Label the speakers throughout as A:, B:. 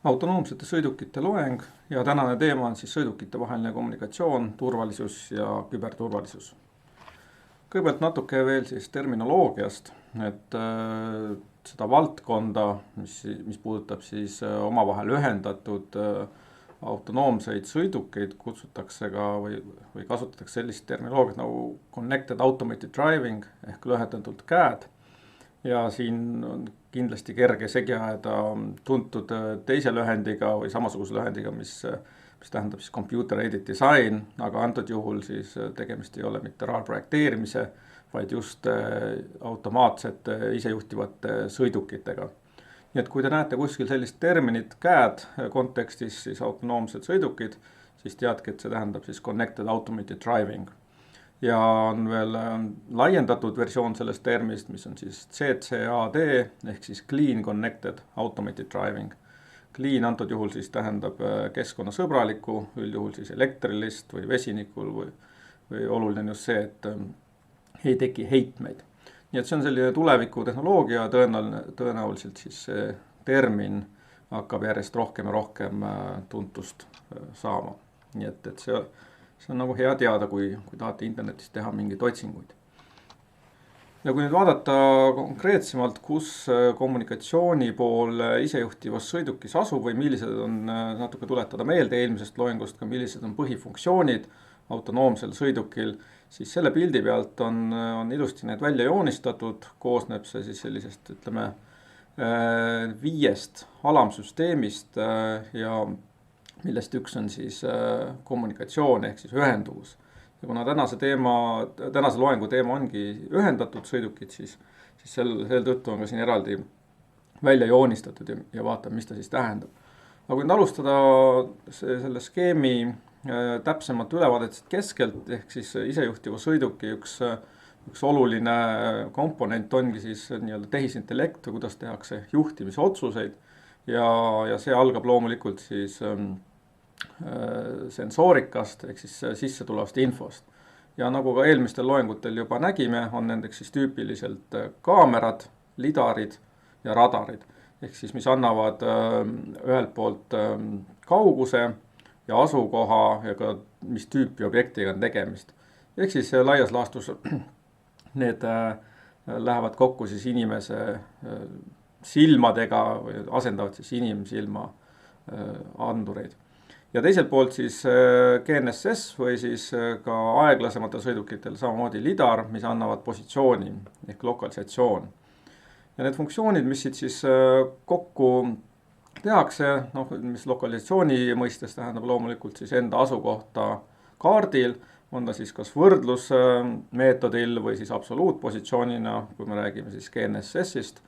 A: Autonoomsete sõidukite loeng ja tänane teema on siis sõidukite vaheline kommunikatsioon, turvalisus ja küberturvalisus. Kõigepealt natuke veel siis terminoloogiast, et seda valdkonda, mis puudutab siis omavahel ühendatud autonoomseid sõidukeid, kutsutakse ka või kasutatakse sellist terminoloogiat nagu Connected Automated Driving ehk lühendatult CAD. Ja siin on kindlasti kerge segi ajada tuntud teise lühendiga või samasuguse lühendiga, mis tähendab siis Computer Aided Design, aga antud juhul siis tegemist ei ole mitte raadprojekteerimise, vaid just automaatsete isejuhtivate sõidukitega. Nii et kui te näete kuskil sellist terminit CAD kontekstis, siis autonoomsed sõidukid, siis teadke, et see tähendab siis Connected Automated Driving. Ja on veel laiendatud versioon sellest termist, mis on siis CCAD ehk siis Clean Connected Automated Driving. Clean antud juhul siis tähendab keskkonnasõbralikku, üldjuhul siis elektrilist või vesinikul või oluline on just see, et ei teki heitmeid. Nii et see on selline tuleviku tehnoloogia, tõenäoliselt siis see termin hakkab järjest rohkem ja rohkem tuntust saama. Nii et see on nagu hea teada, kui tahate internetis teha mingeid otsinguid. Ja kui nüüd vaadata konkreetsemalt, kus kommunikatsiooni pool isejuhtivas sõidukis asub või millised on, natuke tuletada meelde eelmisest loengust, ka millised on põhifunktsioonid autonoomsel sõidukil, siis selle pildi pealt on ilusti need välja joonistatud, koosneb see siis sellisest, ütleme, 5 alamsüsteemist ja millest üks on siis kommunikatsioon ehk siis ühenduvus. Ja kuna tänase loengu teema ongi ühendatud sõidukid, siis sel tõttu on ka siin eraldi välja joonistatud ja vaatame, mis ta siis tähendab. Aga kui nüüd alustada selle skeemi täpsemat ülevaadet keskelt, ehk siis isejuhtiva sõiduki üks oluline komponent ongi siis nii-öelda tehisintellekt või kuidas tehakse juhtimise otsuseid ja see algab loomulikult siis sensoorikast ehk siis sisse tulevast infost. Ja nagu ka eelmistel loengutel juba nägime, on nendeks siis tüüpiliselt kaamerad, lidarid ja radarid. Ehk siis mis annavad ühelt poolt kauguse ja asukoha ja ka mis tüüpi objektiga on tegemist. Ehk siis laias laastus need lähevad kokku siis inimese silmadega või asendavad siis inimsilma andureid. Ja teiselt poolt siis GNSS või siis ka aeglasematel sõidukitel samamoodi lidar, mis annavad positsiooni ehk lokalisatsioon. Ja need funktsioonid, mis siit siis kokku tehakse, mis lokalisatsiooni mõistes tähendab loomulikult siis enda asukohta kaardil, on ta siis kas võrdlusmeetodil või siis absoluutpositsioonina, kui me räägime siis GNSS-ist,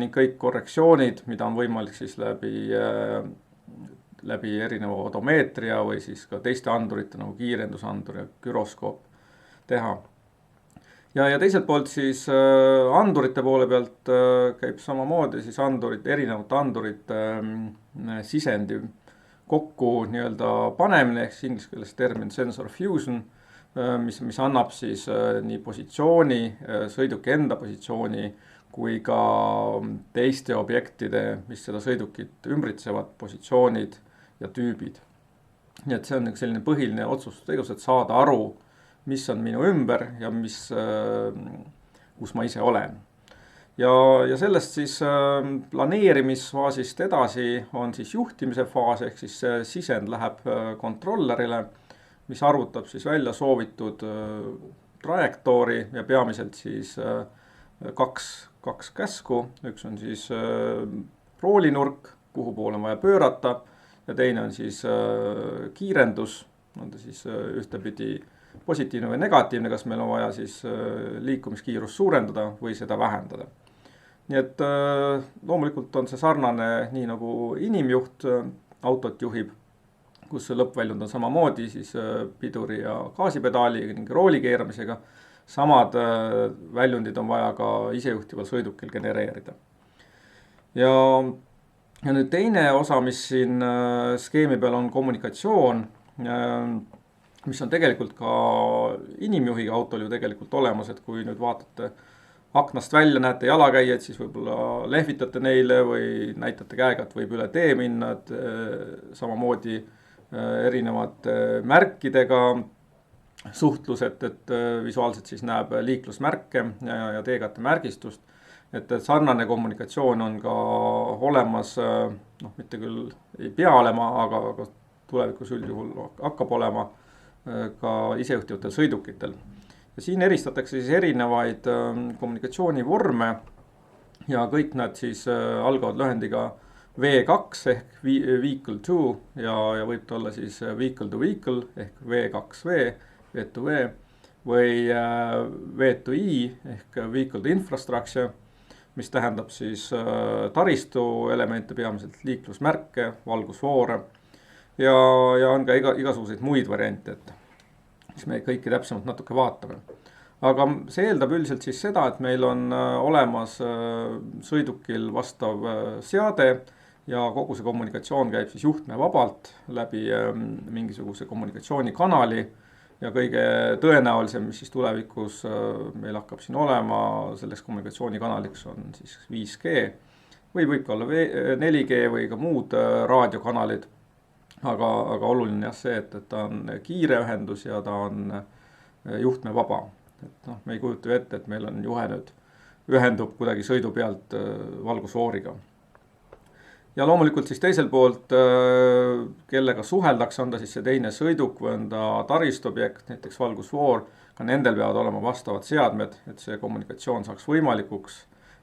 A: ning kõik korrektsioonid, mida on võimalik siis läbi erineva odomeetria või siis ka teiste andurite nagu kiirendusandur ja gyroskoop teha. Ja teiselt poolt siis andurite poole pealt käib samamoodi siis erinevate andurite sisendi kokku nii-öelda panemine, ehk inglise keeles termin sensor fusion, mis annab siis nii positsiooni, sõiduki enda positsiooni, kui ka teiste objektide, mis seda sõidukit ümbritsevad, positsioonid ja tüübid. Nii et see on üks selline põhiline otsustustegevus, et saada aru, mis on minu ümber ja kus ma ise olen. Ja sellest siis planeerimisfaasist edasi on siis juhtimise faas, ehk siis sisend läheb kontrollerile, mis arvutab siis välja soovitud trajektoori ja peamiselt siis kaks käsku. Üks on siis roolinurk, kuhu poole on vaja pöörata, ja teine on siis kiirendus, on ta siis ühtepidi positiivne või negatiivne, kas meil on vaja siis liikumiskiirust suurendada või seda vähendada. Nii et loomulikult on see sarnane nii nagu inimjuht autot juhib, kus lõppväljund on samamoodi siis piduri ja gaasipedaali ning rooli keeramisega. Samad väljundid on vaja ka isejuhtival sõidukil genereerida. Ja nüüd teine osa, mis siin skeemi peal on kommunikatsioon, mis on tegelikult ka inimjuhiga autol ju tegelikult olemas, et kui nüüd vaatate aknast välja näete jalakäijad, siis võib-olla lehvitate neile või näitate käega, et võib üle tee minna, et samamoodi erinevate märkidega suhtlused, et visuaalselt siis näeb liiklusmärke ja teekatte märgistust. Et sarnane kommunikatsioon on ka olemas, mitte küll ei pea olema, aga tulevikus üldjuhul hakkab olema ka isejuhtivatel sõidukitel. Ja siin eristatakse siis erinevaid kommunikatsioonivorme ja kõik nad siis algavad lühendiga V2 ehk Vehicle to ja võib ta olla siis Vehicle to Vehicle ehk V2V, V2V või V2I ehk Vehicle to Infrastructure, mis tähendab siis taristu elemente, peamiselt liiklusmärke, valgusfoore ja on ka igasuguseid muid variante, et mis me kõiki täpsemalt natuke vaatame. Aga see eeldab üldiselt siis seda, et meil on olemas sõidukil vastav seade ja kogu see kommunikatsioon käib siis juhtmevabalt läbi mingisuguse kommunikatsioonikanali ja kõige tõenäolisem, mis siis tulevikus meil hakkab siin olema, selleks kommunikatsioonikanaliks on siis 5G või võib ka olla 4G või ka muud raadiokanalid. Aga oluline jah see, et ta on kiire ühendus ja ta on juhtmevaba. Et me ei kujuta ette, et meil on juhe nüüd ühendub kuidagi sõidu pealt valgusfooriga. Ja loomulikult siis teisel poolt, kellega suheldakse, on ta siis see teine sõiduk või on ta taristobjekt, näiteks valgusfoor, ka nendel peavad olema vastavad seadmed, et see kommunikatsioon saaks võimalikuks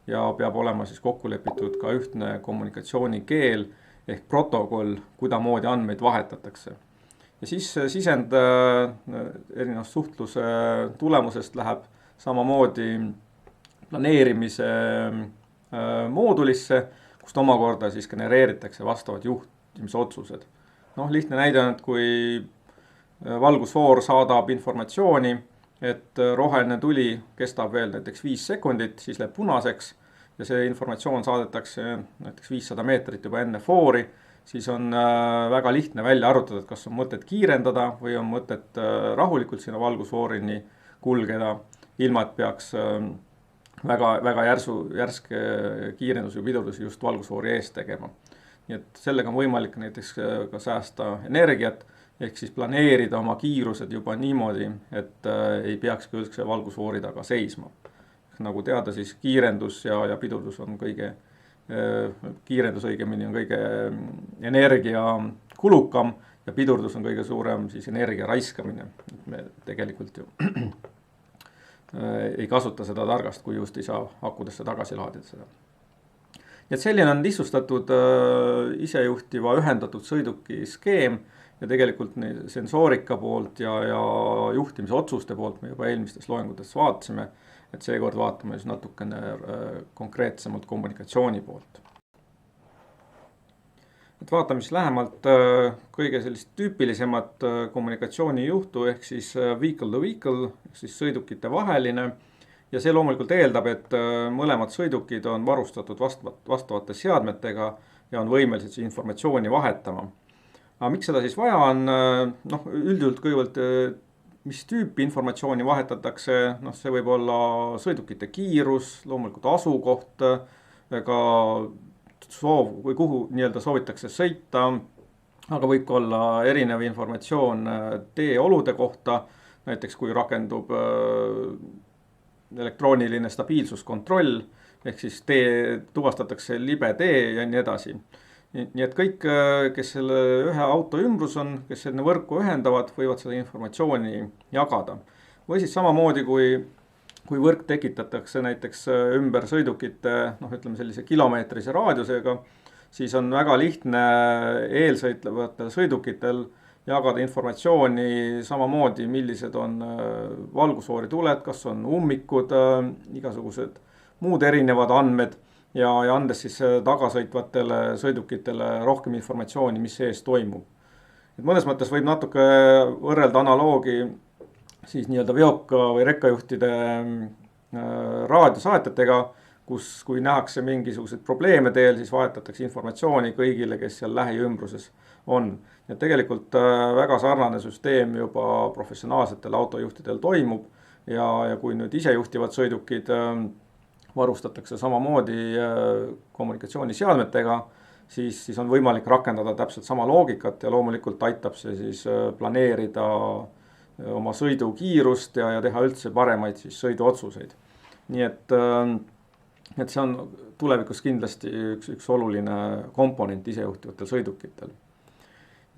A: ja peab olema siis kokku lepitud ka ühtne kommunikatsioonikeel ehk protokoll, kudamoodi andmeid vahetatakse. Ja siis sisend erinevast suhtluse tulemusest läheb samamoodi planeerimise moodulisse, kust omakorda siis genereeritakse vastavad juhtimisotsused. Lihtne näide on, et kui valgusfoor saadab informatsiooni, et roheline tuli kestab veel näiteks 5 sekundit, siis läheb punaseks ja see informatsioon saadetakse näiteks 500 meetrit juba enne foori, siis on väga lihtne välja arvutada, et kas on mõtet kiirendada või on mõtet rahulikult sinna valgusfoorini kulgeda, ilma et peaks väga järske kiirendus või pidurdus just valgusfoori eest tegema. Nii et sellega on võimalik näiteks ka säästa energiat, ehk siis planeerida oma kiirused juba niimoodi, et ei peaks üldse valgusfoori taga seisma. Nagu teada, siis kiirendus ja pidurdus on kiirendus õigemini on kõige energiakulukam ja pidurdus on kõige suurem siis energia raiskamine. Me tegelikult ju ei kasuta seda targast, kui just ei saa akudesse tagasi laadida seda. Nii et selline on lihtsustatud isejuhtiva ühendatud sõiduki skeem ja tegelikult sensoorika poolt ja juhtimise otsuste poolt me juba eelmistes loengutes vaatasime, et seekord vaatame siis natukene konkreetsemalt kommunikatsiooni poolt. Et vaatame siis lähemalt kõige sellist tüüpilisemat kommunikatsioonijuhtu ehk siis vehicle to vehicle, ehk siis sõidukite vaheline. Ja see loomulikult eeldab, et mõlemad sõidukid on varustatud vastavate seadmetega ja on võimelised informatsiooni vahetama. Aga miks seda siis vaja on? Üldjuhult kõigepealt, mis tüüpi informatsiooni vahetatakse, see võib olla sõidukite kiirus, loomulikult asukoht, ka soov või kuhu soovitakse sõita, aga võib ka olla erinev informatsioon teeolude kohta, näiteks kui rakendub elektrooniline stabiilsuskontroll, ehk siis tuvastatakse libe tee ja nii edasi. Nii et kõik, kes selle ühe auto ümbrus on, kes selle võrku ühendavad, võivad seda informatsiooni jagada. Või siis samamoodi, kui võrk tekitatakse näiteks ümber sõidukite, ütleme sellise kilomeetrise raadiusega, siis on väga lihtne eelsõitlevatel sõidukitel jagada informatsiooni samamoodi, millised on valgusfoori tuled, kas on ummikud, igasugused muud erinevad andmed ja andes siis tagasõitvatele sõidukitele rohkem informatsiooni, mis sees toimub. Et mõnes mõttes võib natuke võrrelda analoogi siis veoka või rekkajuhtide raadiosaatjatega, kui nähakse mingisuguseid probleeme teel, siis vahetatakse informatsiooni kõigile, kes seal lähiümbruses on. Ja tegelikult väga sarnane süsteem juba professionaalsetel autojuhtidel toimub ja kui nüüd isejuhtivad sõidukid varustatakse samamoodi kommunikatsiooniseadmetega, siis on võimalik rakendada täpselt sama loogikat ja loomulikult aitab see siis planeerida oma sõidukiirust ja teha üldse paremaid siis sõiduotsuseid. Nii et see on tulevikus kindlasti üks oluline komponent isejuhtivatel sõidukitel.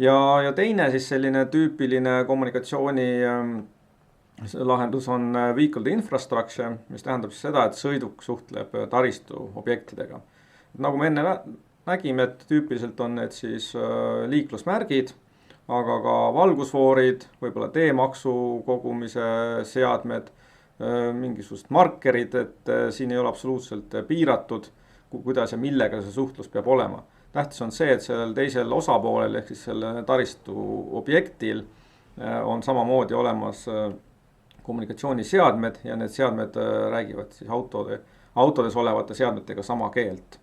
A: Ja teine siis selline tüüpiline kommunikatsiooni lahendus on vehicle infrastructure, mis tähendab siis seda, et sõiduk suhtleb taristu objektidega. Nagu me enne nägime, et tüüpiliselt on need siis liiklusmärgid, aga ka valgusfoorid, võib-olla teemaksu kogumise seadmed, mingisugused markerid, et siin ei ole absoluutselt piiratud, kuidas ja millega see suhtlus peab olema. Tähtis on see, et sellel teisel osapoolel ehk siis selle taristu objektil on samamoodi olemas kommunikatsiooniseadmed ja need seadmed räägivad siis autodes olevate seadmetega sama keelt.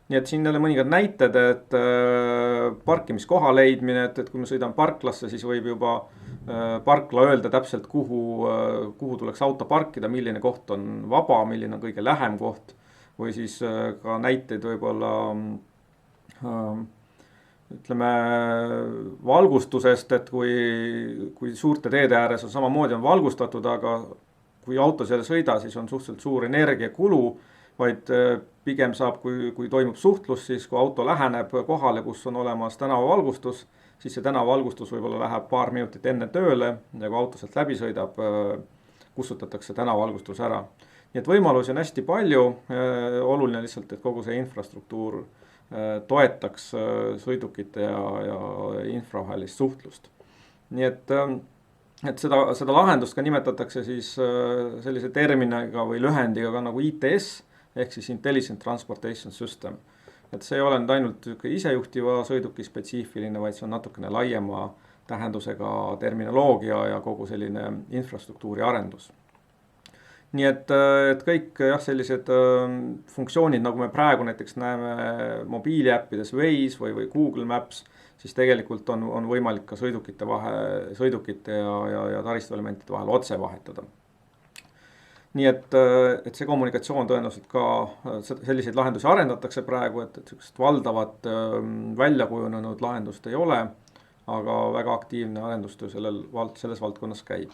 A: Nii et siin jälle mõningad näited, et parkimiskoha leidmine, et kui me sõidame parklasse, siis võib juba parkla öelda täpselt, kuhu tuleks auto parkida, milline koht on vaba, milline on kõige lähem koht, või siis ka näiteid võib-olla ütleme valgustusest, et kui suurte teede ääres on samamoodi on valgustatud, aga kui auto seal sõida, siis on suhteliselt suur energiakulu, vaid pigem saab, kui toimub suhtlus, siis kui auto läheneb kohale, kus on olemas tänavavalgustus, siis see tänavavalgustus võib-olla läheb paar minutit enne tööle ja kui auto sealt läbi sõidab, kustutatakse tänavavalgustus ära. Nii et võimalusi on hästi palju, oluline lihtsalt, et kogu see infrastruktuur toetaks sõidukite ja infra vahelist suhtlust. Nii et seda lahendust ka nimetatakse siis sellise terminiga või lühendiga ka nagu ITS, ehk siis Intelligent Transportation System. Et see ei ole nüüd ainult isejuhtiva sõiduki spetsiifiline, vaid see on natukene laiema tähendusega terminoloogia ja kogu selline infrastruktuuri arendus. Nii et kõik sellised funktsioonid, nagu me praegu näiteks näeme mobiiliäppides Waze või Google Maps, siis tegelikult on võimalik ka sõidukite ja taristuelementide vahel otse vahetada. Nii et see kommunikatsioon tõenäoliselt ka selliseid lahendusi arendatakse praegu, et sellist valdavat välja kujunenud lahendust ei ole, aga väga aktiivne arendustöö selles valdkonnas käib.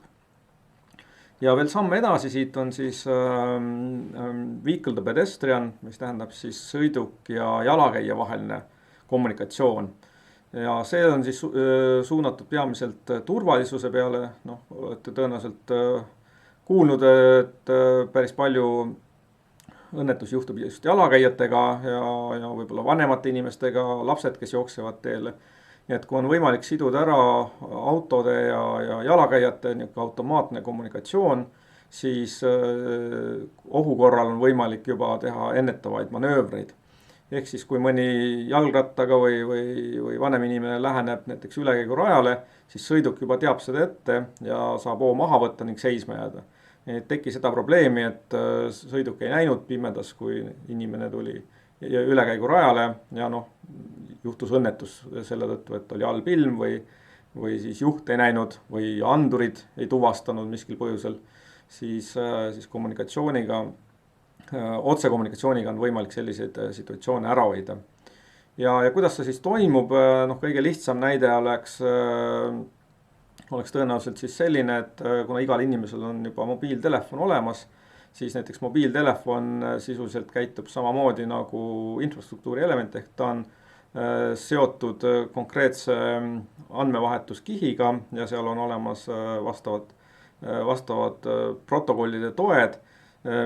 A: Ja veel samm edasi siit on siis vehicle to pedestrian, mis tähendab siis sõiduk ja jalakäija vaheline kommunikatsioon. Ja see on siis suunatud peamiselt turvalisuse peale, olete tõenäoliselt kuulnud, et päris palju õnnetus juhtub just jalakäijatega ja võib-olla vanemate inimestega, lapsed, kes jooksevad teele. Et kui on võimalik siduda ära autode ja jalakäijate automaatne kommunikatsioon, siis ohu korral on võimalik juba teha ennetavaid manöövreid. Ehk siis kui mõni jalgrattaga või vanem inimene läheneb näiteks ülekäigurajale, siis sõiduk juba teab seda ette ja saab hoo maha võtta ning seisma jääda. Et teki seda probleemi, et sõiduk ei näinud pimedas, kui inimene tuli ülekäigurajale ja juhtus õnnetus selle tõttu, et oli halb ilm või siis juht ei näinud või andurid ei tuvastanud miskil põhjusel, siis kommunikatsiooniga, otsekommunikatsiooniga on võimalik selliseid situatsioone ära hoida. Ja kuidas see siis toimub, kõige lihtsam näide oleks tõenäoliselt siis selline, et kuna igal inimesel on juba mobiiltelefon olemas, siis näiteks mobiiltelefon sisuliselt käitub samamoodi nagu infrastruktuuri element, ehk ta on seotud konkreetse andmevahetuskihiga ja seal on olemas vastavad protokollide toed,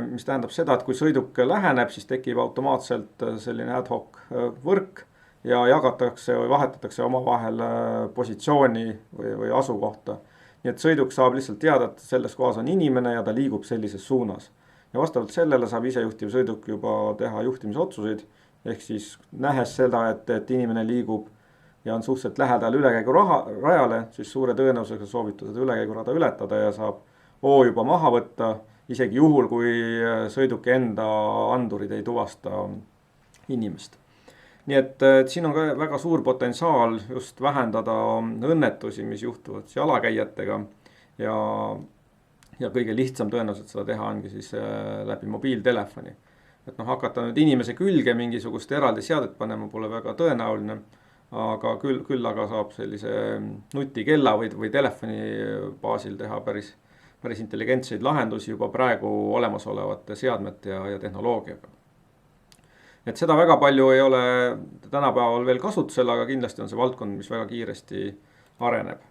A: mis tähendab seda, et kui sõiduk läheneb, siis tekib automaatselt selline ad hoc võrk ja jagatakse või vahetatakse omavahel positsiooni või asukohta. Nii et sõiduk saab lihtsalt teada, et selles kohas on inimene ja ta liigub sellises suunas. Ja vastavalt sellele saab isejuhtiv sõiduk juba teha juhtimisotsuseid, ehk siis nähes seda, et inimene liigub ja on suhteliselt lähedal ülekäigurajale, siis suure tõenäosusega soovitud seda ülekäigurada ületada ja saab hoo juba maha võtta, isegi juhul, kui sõiduki enda andurid ei tuvasta inimest. Nii et siin on ka väga suur potentsiaal just vähendada õnnetusi, mis juhtuvad jalakäijatega ja kõige lihtsam tõenäoliselt seda teha ongi siis läbi mobiiltelefoni. et hakata nüüd inimese külge mingisugust eraldi seadet panema pole väga tõenäoline, aga küll aga saab sellise nutikella või telefoni baasil teha päris intelligentseid lahendusi juba praegu olemasolevate seadmete ja tehnoloogiaga. Et seda väga palju ei ole tänapäeval veel kasutusel, aga kindlasti on see valdkond, mis väga kiiresti areneb.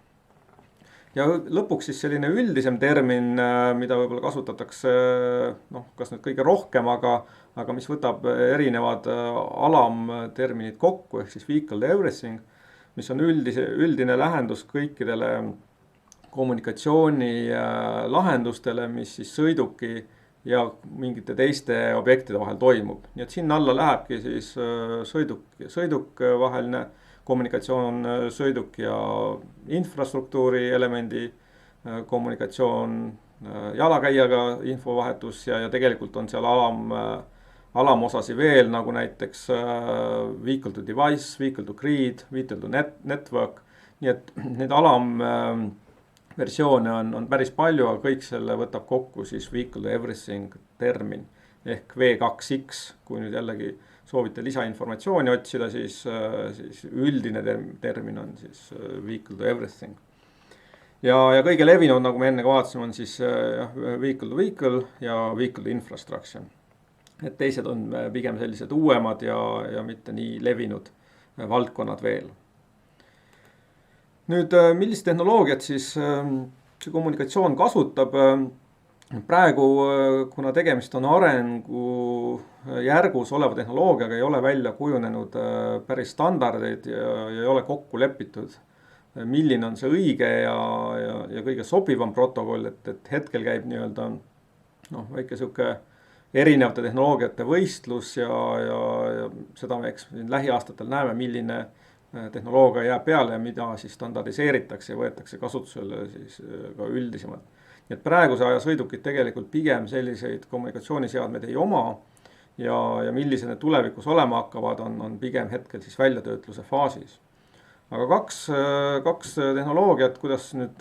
A: Ja lõpuks siis selline üldisem termin, mida võib-olla kasutatakse kas nüüd kõige rohkem, aga mis võtab erinevad alamterminid kokku, ehk siis vehicle to everything, mis on üldine lähendus kõikidele kommunikatsiooni lahendustele, mis siis sõiduki ja mingite teiste objektide vahel toimub. Nii et sinna alla lähebki siis sõiduk vaheline kommunikatsioon, sõiduk ja infrastruktuuri elemendi kommunikatsioon, jalakäijaga infovahetus ja tegelikult on seal alamosasi veel, nagu näiteks vehicle to device, vehicle to grid, vehicle to network. Nii et need versioone on päris palju, aga kõik selle võtab kokku siis vehicle to everything termin ehk V2X. Kui nüüd jällegi soovite lisainformatsiooni otsida, siis üldine termin on siis vehicle to everything. Ja kõige levinud, nagu me enne ka vaatasime, on siis vehicle to vehicle ja vehicle to infrastructure. Et teised on pigem sellised uuemad ja mitte nii levinud valdkonnad veel. Nüüd, millist tehnoloogiat siis see kommunikatsioon kasutab? Praegu, kuna tegemist on arengu järgus oleva tehnoloogiaga, ei ole välja kujunenud päris standardeid ja ei ole kokku lepitud, milline on see õige ja kõige sobivam protokoll, et hetkel käib nii-öelda väike sihuke erinevate tehnoloogiate võistlus ja seda me eks lähiaastatel näeme, milline tehnoloogia jääb peale ja mida siis standardiseeritakse ja võetakse kasutusele siis ka üldisemalt. Nii et praeguse aja sõidukid tegelikult pigem selliseid kommunikatsiooniseadmeid ei oma ja millised need tulevikus olema hakkavad, on pigem hetkel siis väljatöötluse faasis. Aga kaks tehnoloogiat, kuidas nüüd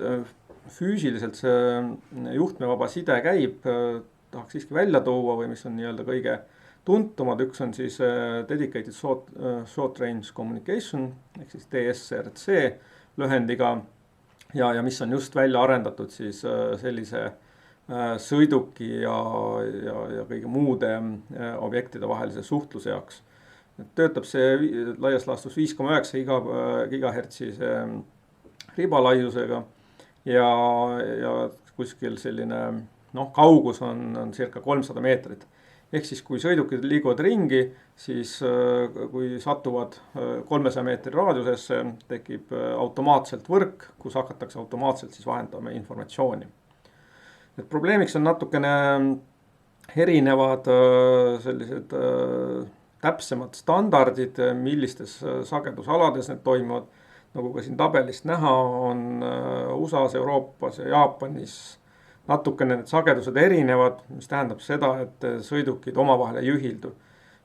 A: füüsiliselt see juhtmevaba side käib, tahaks siiski välja tuua või mis on nii-öelda kõige tuntumad. Üks on siis Dedicated Short Range Communication ehk siis DSRC lühendiga ja mis on just välja arendatud siis sellise sõiduki ja kõige muude objektide vahelise suhtluse jaoks. Töötab see laias laastus 5,9 gigahertsi ribalaiusega ja kuskil selline kaugus on circa 300 meetrit. Ehk siis kui sõidukid liiguvad ringi, siis kui satuvad 300 meetri raadiusesse, tekib automaatselt võrk, kus hakatakse automaatselt siis vahendama informatsiooni. Et probleemiks on natukene erinevad sellised täpsemad standardid, millistes sagedusalades need toimuvad. Nagu ka siin tabelist näha, on USA-s, Euroopas ja Jaapanis natukene need sagedused erinevad, mis tähendab seda, et sõidukid omavahel ei ühildu.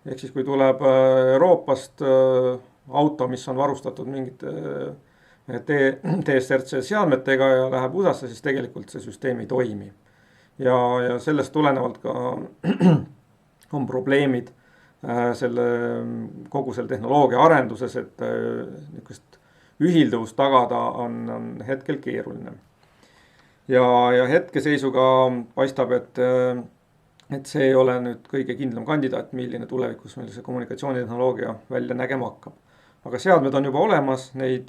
A: Ehk siis kui tuleb Euroopast auto, mis on varustatud mingite DSRC seadmetega ja läheb USA-sse, siis tegelikult see süsteem ei toimi. Ja sellest tulenevalt ka on probleemid kogu selle tehnoloogia arenduses, et niisugust ühilduvust tagada on hetkel keeruline. Ja hetkeseisuga paistab, et see ei ole nüüd kõige kindlam kandidaat, milline tulevikus meil see kommunikatsioonitehnoloogia välja nägema hakkab. Aga seadmed on juba olemas, neid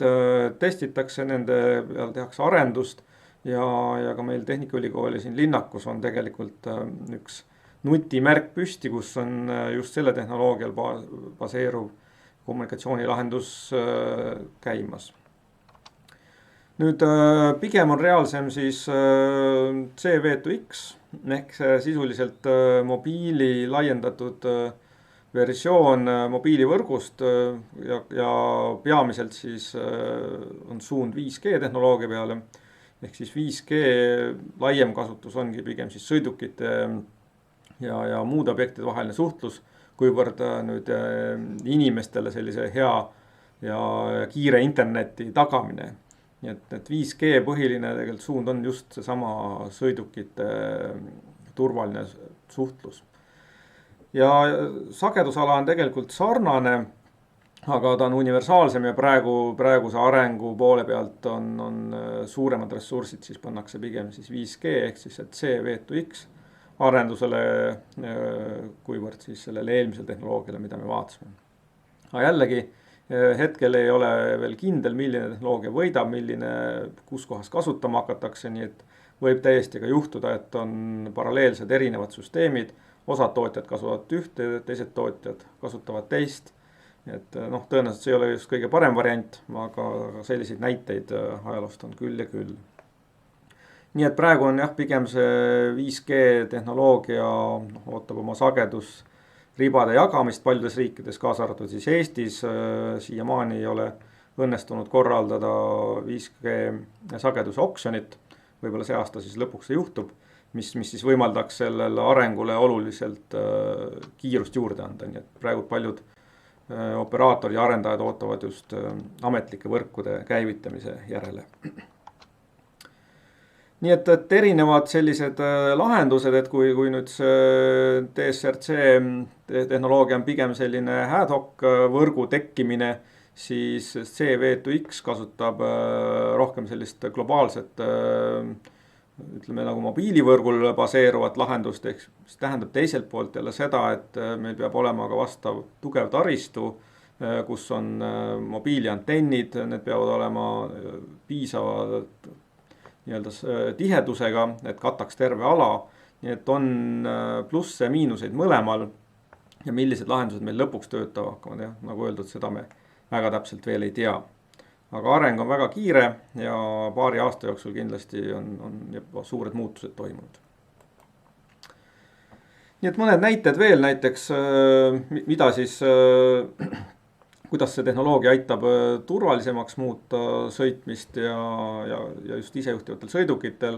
A: testitakse, nende peal tehakse arendust ja ka meil Tehnikaülikooli siin linnakus on tegelikult üks nutimärk püsti, kus on just selle tehnoloogial baseeruv kommunikatsioonilahendus käimas. Nüüd pigem on reaalsem siis CV2X ehk sisuliselt mobiili laiendatud versioon mobiilivõrgust ja peamiselt siis on suund 5G tehnoloogia peale. Ehk siis 5G laiem kasutus ongi pigem siis sõidukite ja muude objektide vaheline suhtlus, kuivõrd nüüd inimestele sellise hea ja kiire interneti tagamine. Nii et 5G põhiline tegelikult suund on just seesama sõidukite turvaline suhtlus. ja sagedusala on tegelikult sarnane, aga ta on universaalsem ja praeguse arengu poole pealt on suuremad ressursid, siis pannakse pigem siis 5G ehk siis et C-V2X arendusele, kuivõrd siis sellele eelmisele tehnoloogiale, mida me vaatasime. Aga jällegi, hetkel ei ole veel kindel, milline tehnoloogia võidab, milline kus kohas kasutama hakatakse, nii et võib täiesti ka juhtuda, et on paralleelsed erinevad süsteemid, osad tootjad kasutavad ühte, teised tootjad kasutavad teist. Et tõenäoliselt see ei ole just kõige parem variant, aga selliseid näiteid ajaloost on küll ja küll. Nii et praegu on pigem see 5G tehnoloogia ootab oma sagedusribade jagamist paljudes riikides, kaasa arvatud siis Eestis. Siiamaani ei ole õnnestunud korraldada 5G sageduse oksjonit. Võib-olla see aasta siis lõpuks see juhtub, mis siis võimaldaks sellele arengule oluliselt kiirust juurde anda. Nii et praegu paljud operaatorid ja arendajad ootavad just ametlike võrkude käivitamise järele. Nii et erinevad sellised lahendused, et kui nüüd see DSRC tehnoloogia on pigem selline ad hoc võrgu tekkimine, siis C-V2X kasutab rohkem sellist globaalset, ütleme nagu mobiilivõrgul baseeruvat lahendust, ehk mis tähendab teiselt poolt jälle seda, et meil peab olema ka vastav tugev taristu, kus on mobiiliantennid, need peavad olema piisava tihedusega, et kataks terve ala, nii et on plusse ja miinuseid mõlemal ja millised lahendused meil lõpuks töötavad hakkavad, nagu öeldud, seda me väga täpselt veel ei tea. Aga areng on väga kiire ja paari aasta jooksul kindlasti on juba suured muutused toimunud. Nii et mõned näited veel, näiteks mida siis, kuidas see tehnoloogia aitab turvalisemaks muuta sõitmist ja just isejuhtivatel sõidukitel.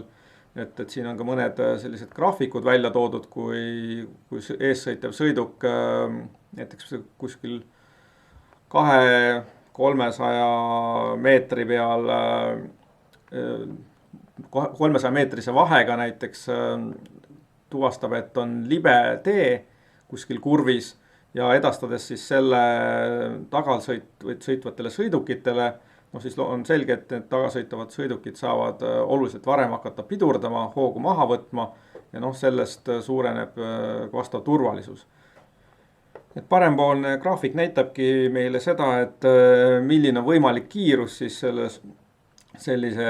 A: Et siin on ka mõned sellised graafikud välja toodud, kui eessõitev sõiduk näiteks kuskil 200-300 meetri peal, 300 meetrise vahega näiteks tuvastab, et on libe tee kuskil kurvis ja edastades siis selle tagasõitvatele sõidukitele, siis on selge, et need tagasõitavad sõidukid saavad oluliselt varem hakata pidurdama, hoogu maha võtma ja sellest suureneb vastav turvalisus. Et parempoolne graafik näitabki meile seda, et milline on võimalik kiirus siis sellise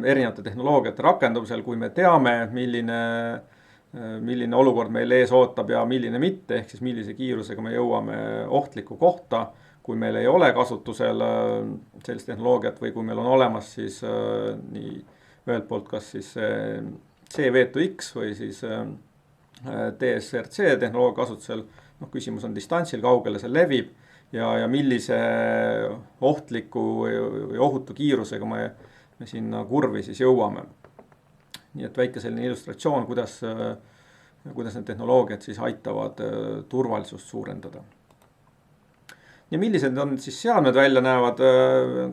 A: erinevate tehnoloogiate rakendumisel, kui me teame, milline olukord meil ees ootab ja milline mitte, ehk siis millise kiirusega me jõuame ohtlikku kohta, kui meil ei ole kasutusel sellist tehnoloogiat või kui meil on olemas siis nii ühelt poolt kas siis C-V2X või siis DSRC tehnoloogia kasutusel. Küsimus on distantsil, kaugele see levib ja millise ohtliku või ohutu kiirusega me sinna kurvi siis jõuame. Nii et väike selline illustratsioon, kuidas need tehnoloogiad siis aitavad turvalisust suurendada. Ja millised on siis seadmed välja näevad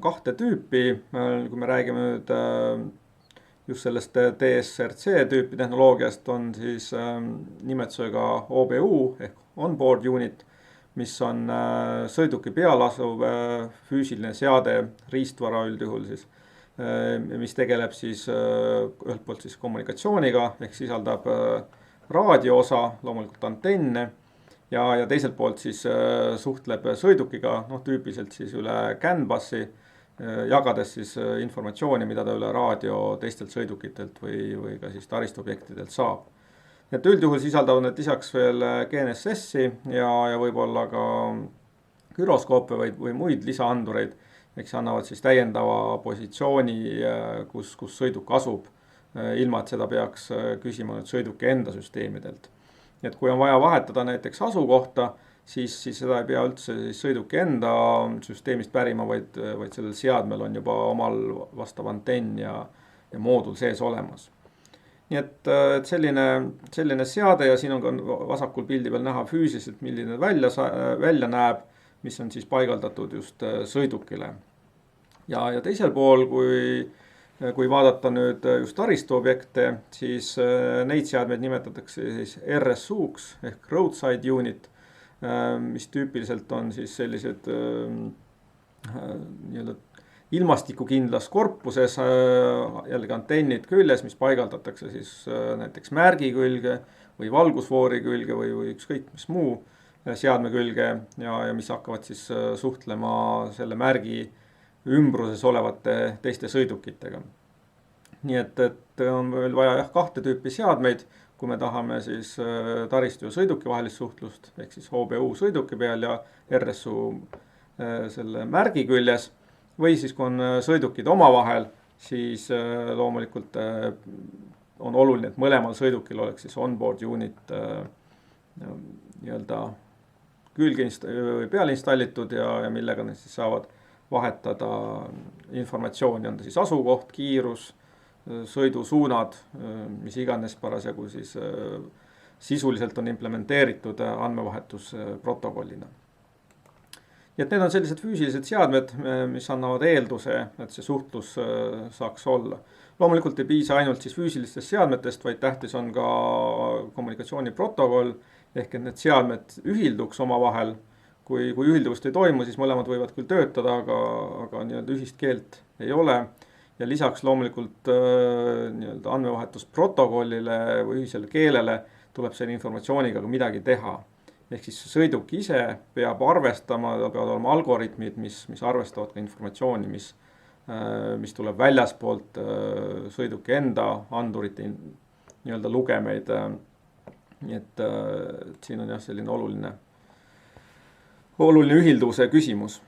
A: kahte tüüpi, kui me räägime nüüd just sellest DSRC tüüpi tehnoloogiast, on siis nimetusega OBU ehk onboard unit, mis on sõiduki peal asuv füüsiline seade, riistvara üldjuhul siis, mis tegeleb siis ühelt poolt siis kommunikatsiooniga, ehk sisaldab raadioosa, loomulikult antenne ja teiselt poolt siis suhtleb sõidukiga, tüüpiliselt siis üle CAN-bussi, jagades siis informatsiooni, mida ta üle raadio teistelt sõidukitelt või ka siis taristuobjektidelt saab. Et üldjuhul sisaldavad need lisaks veel GNSS-i ja võib-olla ka gyroskoope või muid lisaandureid, eks annavad siis täiendava positsiooni, kus sõiduk asub, ilma et seda peaks küsima nüüd sõiduki enda süsteemidelt. Et kui on vaja vahetada näiteks asukohta, siis seda ei pea üldse siis sõiduki enda süsteemist pärima, vaid sellel seadmel on juba omal vastav antenn ja moodul sees olemas. Nii et selline seade ja siin on ka vasakul pildi peal näha füüsiliselt, milline välja näeb, mis on siis paigaldatud just sõidukile. Ja teisel pool, kui kui vaadata nüüd just taristuobjekte, siis neid seadmeid nimetatakse siis RSU-ks ehk Roadside Unit, mis tüüpiliselt on siis sellised nii-öelda ilmastikukindlas korpuses, jällegi antennid küljes, mis paigaldatakse siis näiteks märgi külge või valgusfoori külge või ükskõik mis muu seadme külge ja mis hakkavad siis suhtlema selle märgi ümbruses olevate teiste sõidukitega. Nii et on veel vaja kahte tüüpi seadmeid, kui me tahame siis taristu ja sõiduki vahelist suhtlust, ehk siis HBU sõiduki peal ja RSU selle märgi küljes, või siis kui on sõidukid omavahel, siis loomulikult on oluline, et mõlemal sõidukil oleks siis onboard unit nii-öelda külge või peale installitud ja millega nad siis saavad vahetada informatsiooni, on ta siis asukoht, kiirus, sõidusuunad, mis iganes parasjagu siis sisuliselt on implementeeritud andmevahetusprotokollina. Ja et need on sellised füüsilised seadmed, mis annavad eelduse, et see suhtlus saaks olla. Loomulikult ei piisa ainult siis füüsilistest seadmetest, vaid tähtis on ka kommunikatsiooniprotokoll, ehk et need seadmed ühilduks omavahel. Kui ühilduvust ei toimu, siis mõlemad võivad küll töötada, aga nii-öelda ühist keelt ei ole. Ja lisaks loomulikult nii-öelda andmevahetusprotokollile või ühisele keelele tuleb selle informatsiooniga ka midagi teha. Ehk siis sõiduk ise peab arvestama, peavad olema algoritmid, mis arvestavad ka informatsiooni, mis tuleb väljaspoolt sõiduki enda andurite nii-öelda lugemeid. Nii et siin on jah selline oluline ühilduvuse küsimus.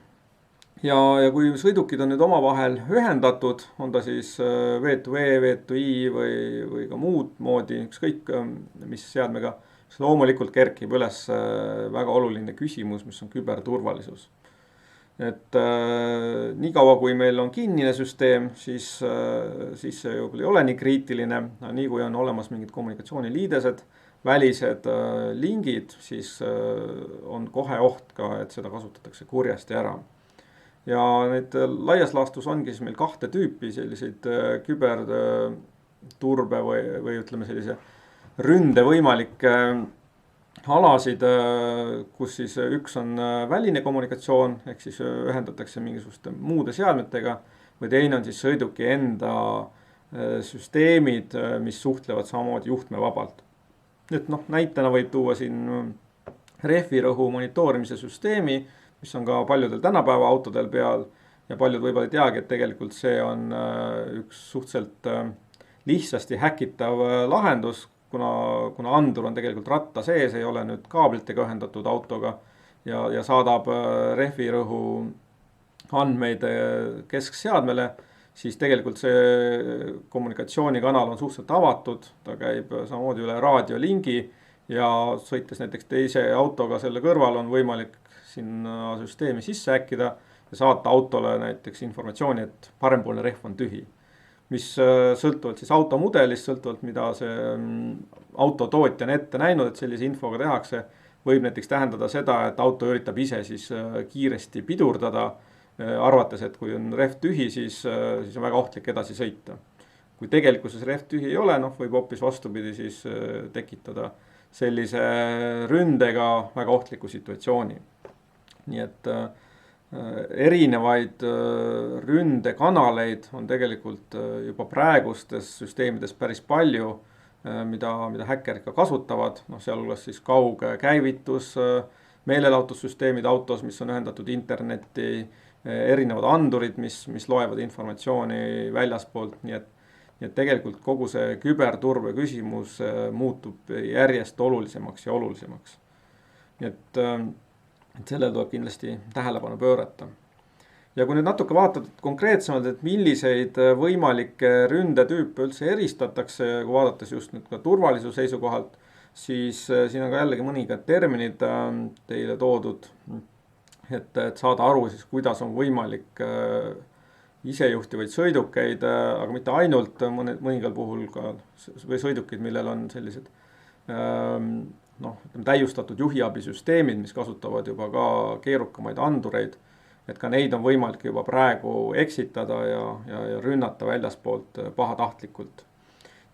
A: Ja kui sõidukid on nüüd omavahel ühendatud, on ta siis V2V, V2I või ka muud moodi, ükskõik mis seadmega, siis loomulikult kerkib üles väga oluline küsimus, mis on küberturvalisus. Et nii kaua, kui meil on kinnine süsteem, siis see juba ei ole nii kriitiline, nii kui on olemas mingid kommunikatsiooniliidesed, välised lingid, siis on kohe oht ka, et seda kasutatakse kurjasti ära. Ja need laias laastus ongi siis meil kahte tüüpi selliseid küberturbe või ütleme sellise ründe võimalikke alasid, kus siis üks on väline kommunikatsioon, ehk siis ühendatakse mingisuguste muude seadmetega, või teine on siis sõiduki enda süsteemid, mis suhtlevad samamoodi juhtmevabalt. Et näitena võib tuua siin rehvirõhu monitoorimise süsteemi, mis on ka paljudel tänapäeva autodel peal ja paljud võib-olla ei teagi, et tegelikult see on üks suhteliselt lihtsasti häkitav lahendus, kuna andur on tegelikult ratta sees, ei ole nüüd kaablitega ühendatud autoga ja saadab rehvirõhu andmeid keskseadmele, siis tegelikult see kommunikatsioonikanal on suhteliselt avatud, ta käib samamoodi üle raadiolingi ja sõites näiteks teise autoga selle kõrval on võimalik sinna süsteemi sisse häkkida ja saata autole näiteks informatsiooni, et parempoolne rehv on tühi. Mis sõltuvalt siis automudelist, sõltuvalt mida see autotootja on ette näinud, et sellise infoga tehakse, võib näiteks tähendada seda, et auto üritab ise siis kiiresti pidurdada, arvates, et kui on rehv tühi, siis on väga ohtlik edasi sõita. Kui tegelikkuses rehv tühi ei ole, võib hoopis vastupidi siis tekitada sellise ründega väga ohtliku situatsiooni. Nii et erinevaid ründekanaleid on tegelikult juba praegustes süsteemides päris palju, mida häkkerid ka kasutavad, sealhulgas siis kaugkäivitus, meelelahutussüsteemid autos, mis on ühendatud internetti, erinevad andurid, mis loevad informatsiooni väljaspoolt, nii et tegelikult kogu see küberturbe küsimus muutub järjest olulisemaks ja olulisemaks. Nii et sellele tuleb kindlasti tähelepanu pöörata. Ja kui nüüd natuke vaatad konkreetsemalt, et milliseid võimalikke ründetüüpe üldse eristatakse, kui vaadates just nüüd ka turvalisuse seisukohalt, siis siin on ka jällegi mõningad terminid teile toodud, et saada aru siis, kuidas on võimalik isejuhtivaid sõidukeid, aga mitte ainult mõningal puhul ka või sõidukid, millel on sellised täiustatud juhiabisüsteemid, mis kasutavad juba ka keerukamaid andureid, et ka neid on võimalik juba praegu eksitada ja rünnata väljaspoolt pahatahtlikult.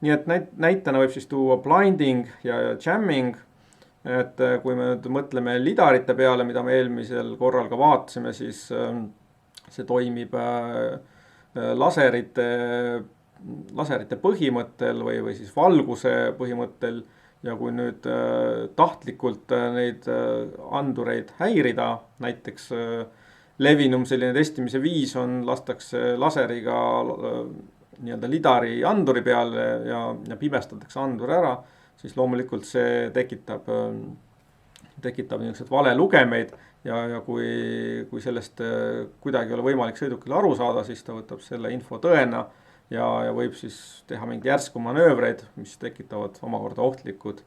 A: Nii et näitena võib siis tuua blinding ja jamming, et kui me nüüd mõtleme lidarite peale, mida me eelmisel korral ka vaatasime, siis see toimib laserite põhimõttel või siis valguse põhimõttel. Ja kui nüüd tahtlikult neid andureid häirida, näiteks levinum selline testimise viis on, lastakse laseriga nii-öelda lidari anduri peale ja pimestatakse andur ära, siis loomulikult see tekitab niisugused valelugemeid ja kui sellest kuidagi ei ole võimalik sõidukile aru saada, siis ta võtab selle info tõena ja võib siis teha mingeid järsku manöövreid, mis tekitavad omakorda ohtlikud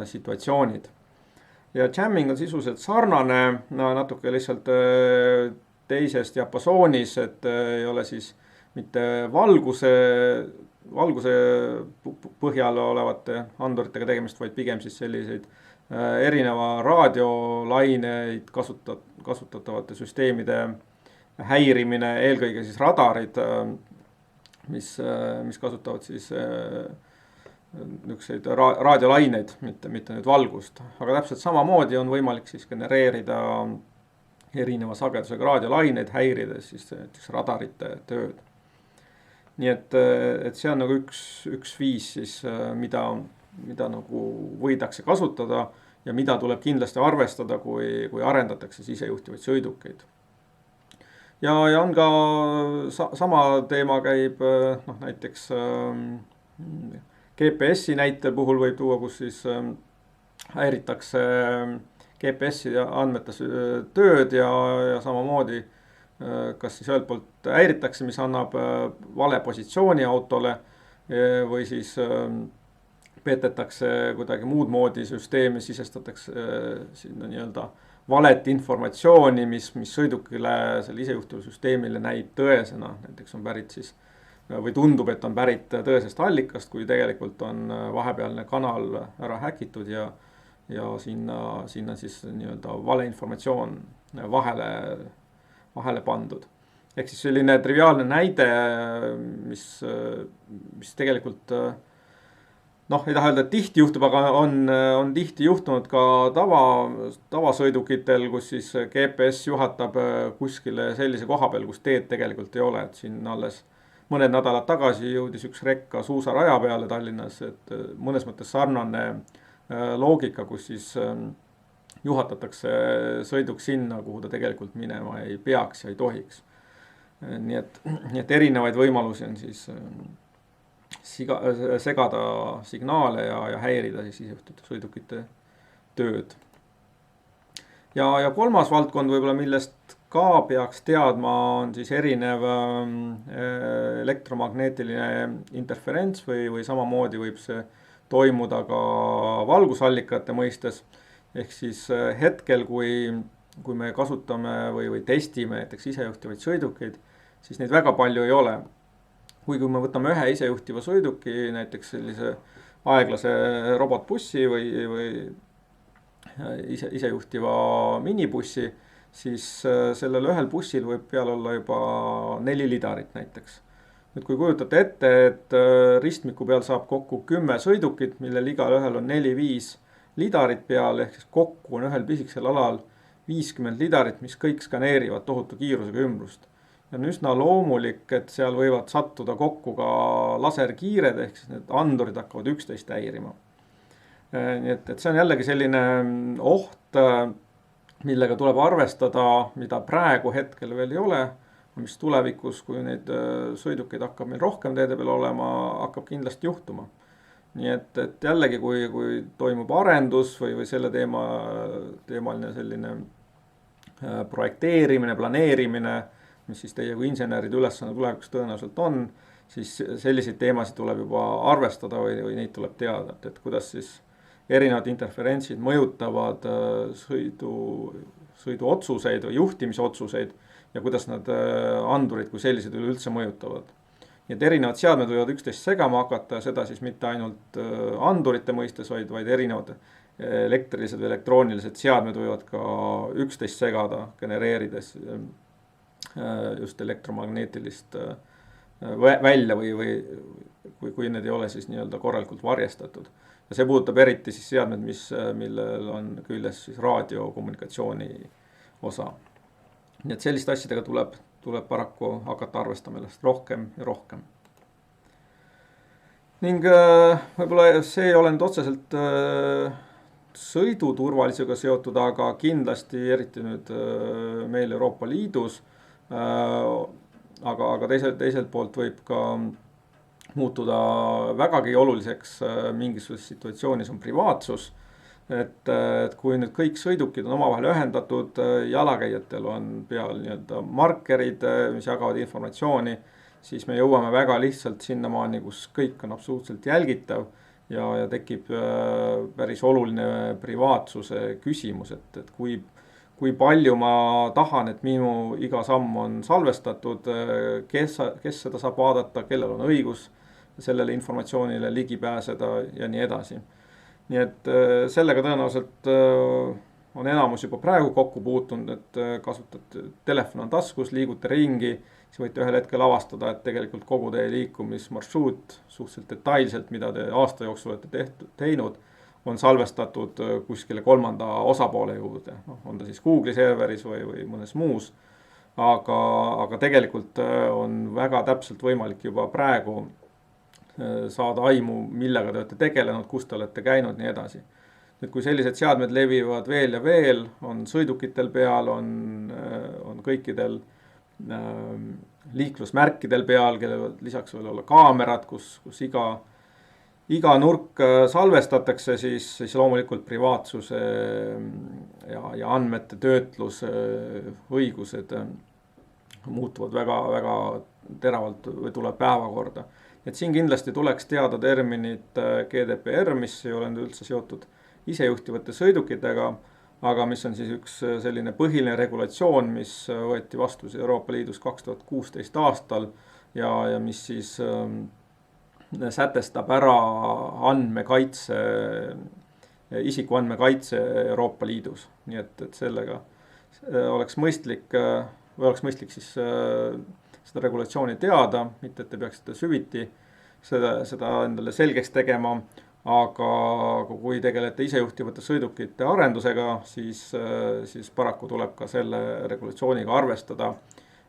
A: situatsioonid. Ja jamming on sisuliselt sarnane, natuke lihtsalt teises diapasoonis, et ei ole siis mitte valguse põhjal olevate anduritega tegemist, vaid pigem siis selliseid erineva raadiolaineid kasutatavate süsteemide häirimine, eelkõige siis radarid, mis kasutavad siis niisuguseid raadiolaineid, mitte nüüd valgust. Aga täpselt samamoodi on võimalik siis genereerida erineva sagedusega raadiolaineid, häirides siis radarite tööd. Nii et see on nagu üks viis siis, mida nagu võidakse kasutada ja mida tuleb kindlasti arvestada, kui arendatakse sisejuhtivaid sõidukeid. Ja on ka sama teema käib näiteks GPS-i näitel puhul võib tuua, kus siis häiritakse GPS-i andmete tööd ja samamoodi kas siis ühelt poolt häiritakse, mis annab vale positsiooni autole või siis petetakse kuidagi muud moodi süsteemi, sisestatakse sinna nii-öelda valet informatsiooni, mis sõidukile, selle isejuhtiva süsteemile näib tõesena, näiteks on pärit siis või tundub, et on pärit tõesest allikast, kui tegelikult on vahepealne kanal ära häkitud ja sinna siis nii-öelda valeinformatsioon vahele pandud. Ehk siis selline triviaalne näide, mis tegelikult ei taha öelda, et tihti juhtub, aga on tihti juhtunud ka tavasõidukitel, kus siis GPS juhatab kuskile sellise koha peal, kus teed tegelikult ei ole, et siin alles mõned nädalad tagasi jõudis üks rekka suusaraja peale Tallinnas, et mõnes mõttes sarnane loogika, kus siis juhatatakse sõiduk sinna, kuhu ta tegelikult minema ei peaks ja ei tohiks. Nii et erinevaid võimalusi on siis segada signaale ja häirida siis isejuhtivate sõidukite tööd. Ja kolmas valdkond võib-olla, millest ka peaks teadma, on siis erinev elektromagneetiline interferents või samamoodi võib see toimuda ka valgusallikate mõistes. Ehk siis hetkel, kui me kasutame või testime näiteks isejuhtivaid sõidukeid, siis neid väga palju ei ole. Kui me võtame ühe isejuhtiva sõiduki, näiteks sellise aeglase robotbussi või isejuhtiva minibussi, siis sellel ühel bussil võib peal olla juba 4 lidarit näiteks. Nüüd kui kujutate ette, et ristmiku peal saab kokku 10 sõidukit, millel igal ühel on 4-5 lidarit peal, ehk siis kokku on ühel pisikesel alal 50 lidarit, mis kõik skaneerivad tohutu kiirusega ümbrust. Ja on üsna loomulik, et seal võivad sattuda kokku ka laserkiired, ehk siis need andurid hakkavad üksteist häirima. Nii et see on jällegi selline oht, millega tuleb arvestada, mida praegu hetkel veel ei ole, mis tulevikus, kui neid sõidukeid hakkab meil rohkem teede peal olema, hakkab kindlasti juhtuma. Nii et jällegi, kui toimub arendus või selle teemaline selline projekteerimine, planeerimine, mis siis teie kui inseneride ülesanne tulevikus tõenäoliselt on, siis selliseid teemasid tuleb juba arvestada või neid tuleb teada, et kuidas siis erinevad interferentsid mõjutavad sõidu otsuseid või juhtimisotsuseid ja kuidas nad andurid kui sellised üleüldse mõjutavad. Nii et erinevad seadmed võivad üksteist segama hakata, seda siis mitte ainult andurite mõistes, vaid erinevate elektrilised või elektroonilised seadmed võivad ka üksteist segada, genereerides just elektromagneetilist välja või kui need ei ole siis nii-öelda korralikult varjestatud. Ja see puudutab eriti siis seadmed, millel on küljes siis raadiokommunikatsiooni osa. Nii et selliste asjadega tuleb paraku hakata arvestama rohkem ja rohkem. Ning võib-olla see ei ole nüüd otseselt sõiduturvalisusega seotud, aga kindlasti eriti nüüd meil Euroopa Liidus, aga teiselt poolt võib ka muutuda vägagi oluliseks mingisuguses situatsioonis on privaatsus, et kui nüüd kõik sõidukid on omavahel ühendatud, jalakäijatel on peal nii-öelda markerid, mis jagavad informatsiooni, siis me jõuame väga lihtsalt sinnamaani, kus kõik on absoluutselt jälgitav ja tekib päris oluline privaatsuse küsimus, et kui palju ma tahan, et minu iga samm on salvestatud, kes seda saab vaadata, kellel on õigus sellele informatsioonile ligi pääseda ja nii edasi. Nii et sellega tõenäoliselt on enamus juba praegu kokku puutunud, et kasutate, telefon on taskus, liigute ringi, siis võite ühel hetkel avastada, et tegelikult kogu teie liikumismarsruut suhteliselt detailselt, mida te aasta jooksul olete teinud, on salvestatud kuskile kolmanda osapoole juurde. On ta siis Google'i serveris või mõnes muus, aga tegelikult on väga täpselt võimalik juba praegu saada aimu, millega te olete tegelenud, kus te olete käinud, nii edasi. Nüüd, kui sellised seadmed levivad veel ja veel, on sõidukitel peal, on kõikidel liiklusmärkidel peal, kellel lisaks võivad olla kaamerad, kus iga nurk salvestatakse, siis loomulikult privaatsuse ja andmete töötluse õigused muutuvad väga, väga teravalt või tuleb päevakorda. Et siin kindlasti tuleks teada terminit GDPR, mis ei ole üldse seotud isejuhtivate sõidukitega, aga mis on siis üks selline põhiline regulatsioon, mis võeti vastu Euroopa Liidus 2016 aastal ja mis siis sätestab ära andmekaitse, isikuandmekaitse Euroopa Liidus. Nii et sellega oleks mõistlik siis seda regulatsiooni teada, mitte et te peaksite süviti seda endale selgeks tegema, aga kui tegelete isejuhtivate sõidukite arendusega, siis paraku tuleb ka selle regulatsiooniga arvestada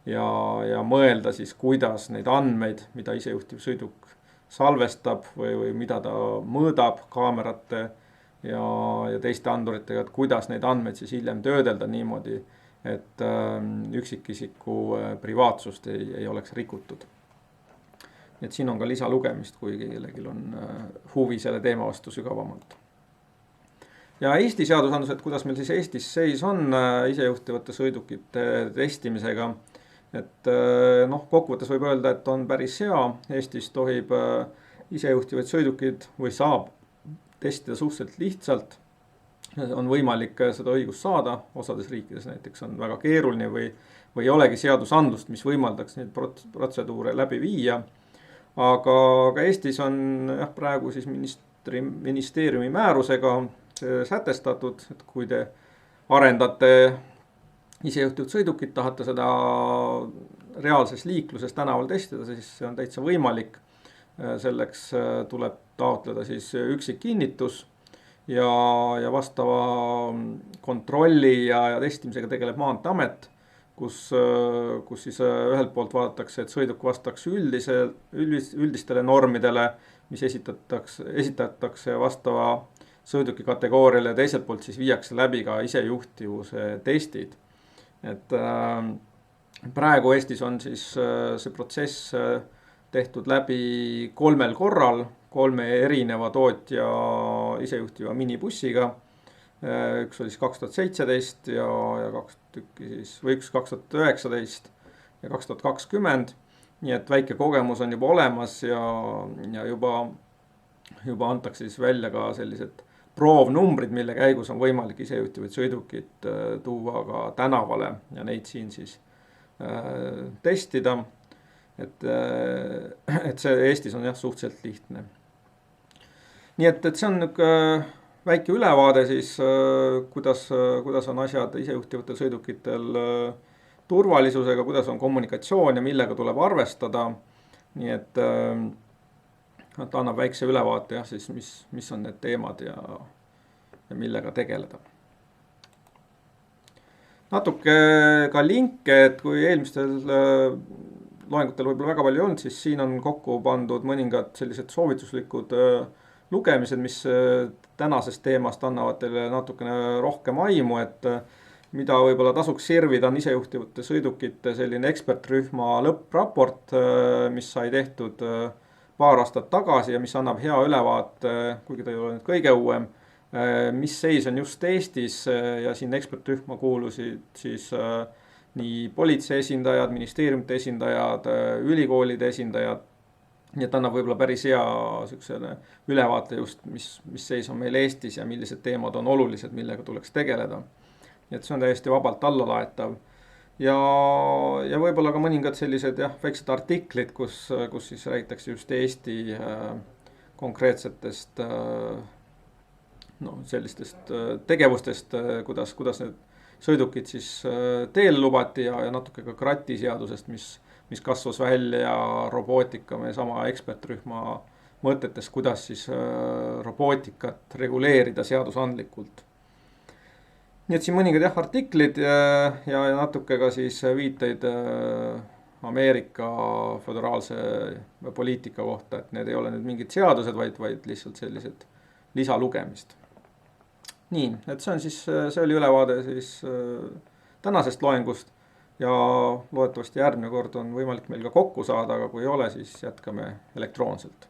A: ja mõelda siis, kuidas neid andmeid, mida isejuhtiv sõiduk salvestab või mida ta mõõdab kaamerate ja teiste anduritega, et kuidas neid andmeid siis hiljem töödelda niimoodi, et üksikisiku privaatsust ei oleks rikutud. Et siin on ka lisalugemist, kui kellelgi on huvi selle teema vastu sügavamalt. Ja Eesti seadusandlused, kuidas meil siis Eestis seis on isejuhtivate sõidukite testimisega. Et kokkuvõttes võib öelda, et on päris hea. Eestis tohib isejuhtivaid sõidukid või saab testida suhteliselt lihtsalt. On võimalik seda õigust saada, osades riikides näiteks on väga keeruline või ei olegi seadusandlust, mis võimaldaks neid protseduure läbi viia. Aga Eestis on praegu siis ministeeriumi määrusega sätestatud, et kui te arendate isejuhtivat sõidukit, tahate seda reaalses liikluses tänaval testida, siis see on täitsa võimalik. Selleks tuleb taotleda siis üksikkinnitus ja vastava kontrolli ja testimisega tegeleb Maanteeamet, kus siis ühelt poolt vaadatakse, et sõiduk vastaks üldistele normidele, mis esitatakse vastava sõiduki kategooriale ja teiselt poolt siis viiakse läbi ka isejuhtivuse testid. Et praegu Eestis on siis see protsess tehtud läbi 3 korral, 3 erineva tootja isejuhtiva minibussiga. Üks oli siis 2017 ja 2 tükki siis, või üks 2019 ja 2020. Nii et väike kogemus on juba olemas ja juba antakse siis välja ka sellised proovnumbrid, mille käigus on võimalik isejuhtivaid sõidukit tuua ka tänavale ja neid siin siis testida. Et see Eestis on suhteliselt lihtne. Nii et see on väike ülevaade siis, kuidas on asjad isejuhtivatel sõidukitel turvalisusega, kuidas on kommunikatsioon ja millega tuleb arvestada. Nii et ta annab väikse ülevaate jah, siis mis on need teemad ja millega tegeleda. Natuke ka linke, et kui eelmistel loengutel võib-olla väga palju ei olnud, siis siin on kokku pandud mõningad sellised soovituslikud lugemised, mis tänasest teemast annavad teile natukene rohkem aimu, et mida võib-olla tasuks sirvida on isejuhtivate sõidukite selline ekspertrühma lõppraport, mis sai tehtud paar aastat tagasi ja mis annab hea ülevaate, kuigi ta ei ole nüüd kõige uuem, mis seis on just Eestis ja siin ekspertrühma kuulusid siis nii politsei esindajad, ministeeriumite esindajad, ülikoolide esindajad. Nii et annab võib-olla päris hea ülevaate just, mis seis on meil Eestis ja millised teemad on olulised, millega tuleks tegeleda. Nii et see on täiesti vabalt alla laetav. Ja võib-olla ka mõningad sellised väiksed artiklid, kus siis räägitakse just Eesti konkreetsetest sellistest tegevustest, kuidas need sõidukid siis teel lubati ja natuke ka kratiseadusest, mis kasvas välja robootika meie sama ekspertrühma mõtetest, kuidas siis robootikat reguleerida seadusandlikult. Nii et siin mõningad artiklid ja natuke ka siis viiteid Ameerika föderaalse poliitika kohta, et need ei ole nüüd mingid seadused, vaid lihtsalt sellised lisalugemist. Nii, et see oli ülevaade siis tänasest loengust ja loodetavasti järgmine kord on võimalik meil ka kokku saada, aga kui ei ole, siis jätkame elektroonselt.